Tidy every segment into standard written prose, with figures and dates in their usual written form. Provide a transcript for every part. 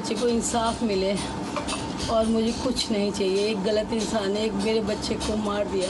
बच्चे को इंसाफ मिले और मुझे कुछ नहीं चाहिए। एक गलत इंसान ने एक मेरे बच्चे को मार दिया।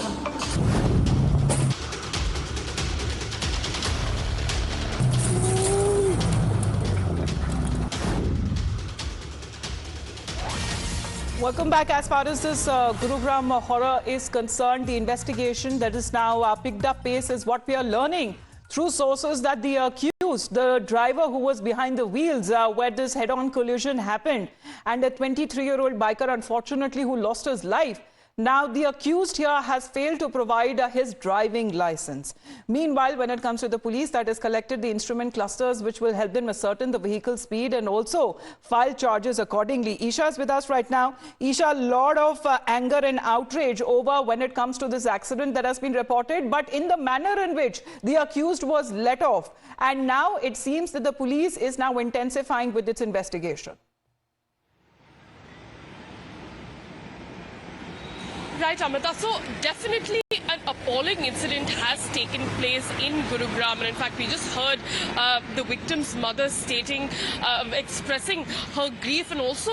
Welcome back. As far as this Gurugram horror is concerned, the investigation that is now picked up pace is what we are learning through sources that the accused, the driver who was behind the wheels where this head-on collision happened, and a 23-year-old biker, unfortunately, who lost his life. Now, the accused here has failed to provide his driving license. Meanwhile, when it comes to the police, that has collected the instrument clusters which will help them ascertain the vehicle speed and also file charges accordingly. Isha is with us right now. Isha, a lot of anger and outrage over when it comes to this accident that has been reported, but in the manner in which the accused was let off. And now it seems that the police is now intensifying with its investigation. Right, Amrita. So definitely an appalling incident has taken place in Gurugram. And in fact, we just heard the victim's mother stating, expressing her grief and also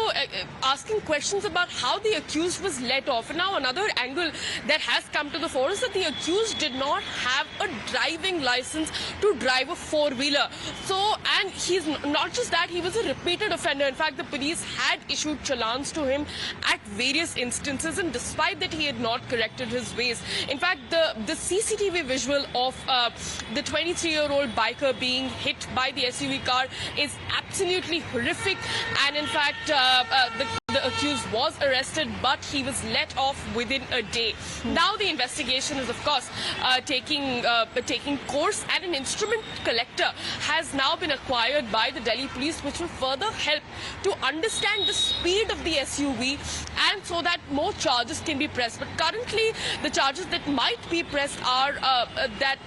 asking questions about how the accused was let off. And now another angle that has come to the fore is that the accused did not have a driving license to drive a four-wheeler. So, and he's not just that, he was a repeated offender. In fact, the police had issued challans to him at various instances, and despite that, he had not corrected his ways. In fact, the CCTV visual of the 23-year-old biker being hit by the SUV car is absolutely horrific. And in fact, the accused was arrested, but he was let off within a day. Now the investigation is, of course, taking course, and an instrument collector has now been acquired by the Delhi police, which will further help to understand the speed of the SUV, and so that more charges can be pressed. But currently, the charges that might be pressed are that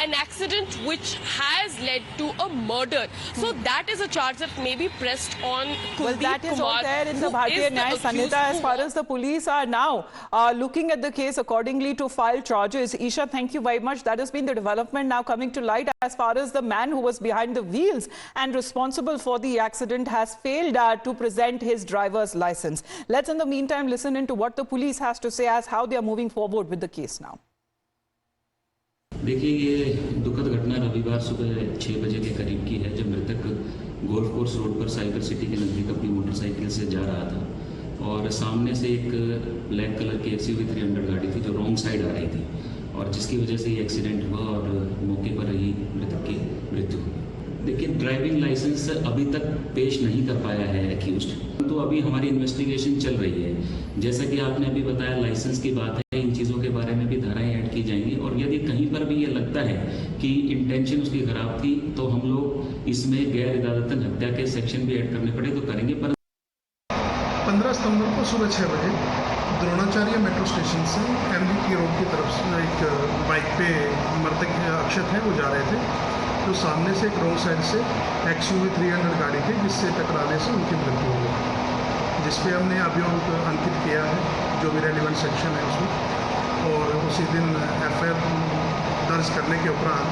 an accident which has led to a murder. So that is a charge that may be pressed on Kuldeep Well, that is Kumar, all there in the Bharatiya Nyaya Sanhita as far as the police are now looking at the case accordingly to file charges. Isha, thank you very much. That has been the development now coming to light as far as the man who was behind the wheels and responsible for the accident has failed to present his driver's license. Let's in the meantime listen into what the police has to say as how they are moving forward with the case now. देखिए, ये दुखद घटना रविवार सुबह 6 बजे के करीब की है, जब मृतक गोल्फ कोर्स रोड पर साइबर सिटी के नज़दीक अपनी मोटरसाइकिल से जा रहा था और सामने से एक ब्लैक कलर की SUV 300 गाड़ी थी जो रॉन्ग साइड आ रही थी और जिसकी वजह से ये एक्सीडेंट हुआ और मौके पर ही मृतक की मृत्यु हुई। देखिए, ड्राइविंग लाइसेंस अभी तक पेश नहीं कर पाया है एक्यूज्ड, तो अभी हमारी इन्वेस्टिगेशन चल रही है। जैसा कि आपने अभी बताया, लाइसेंस की बात है, इन चीज़ों के बारे में भी धाराएं ऐड की जाएंगी और यदि कहीं पर भी ये लगता है कि इंटेंशन उसकी खराब थी तो हम लोग इसमें गैर इरादतन हत्या के सेक्शन भी ऐड करने पड़े तो करेंगे। पर 15 सितंबर को सुबह 6 बजे द्रोणाचार्य मेट्रो स्टेशन से MGT रोड की तरफ से एक बाइक पे मृतक अक्षत है वो जा रहे थे, तो सामने से एक रॉन्ग साइड से XUV 300 गाड़ी थी जिससे टकराने से उनकी मृत्यु हो गई, जिस पे हमने अभियोग अंकित किया है जो भी रेलिवेंट सेक्शन है उसमें, और उसी दिन FIR दर्ज करने के उपरांत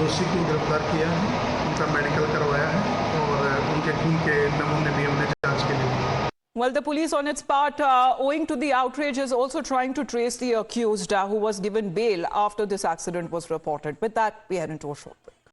दोषी को गिरफ्तार किया है, उनका मेडिकल करवाया है और उनके खून के नमूने भी हमने जाँच के लिए दिए। Well, the police on its part, owing to the outrage, is also trying to trace the accused who was given bail after this accident was reported. With that, we head into a short break.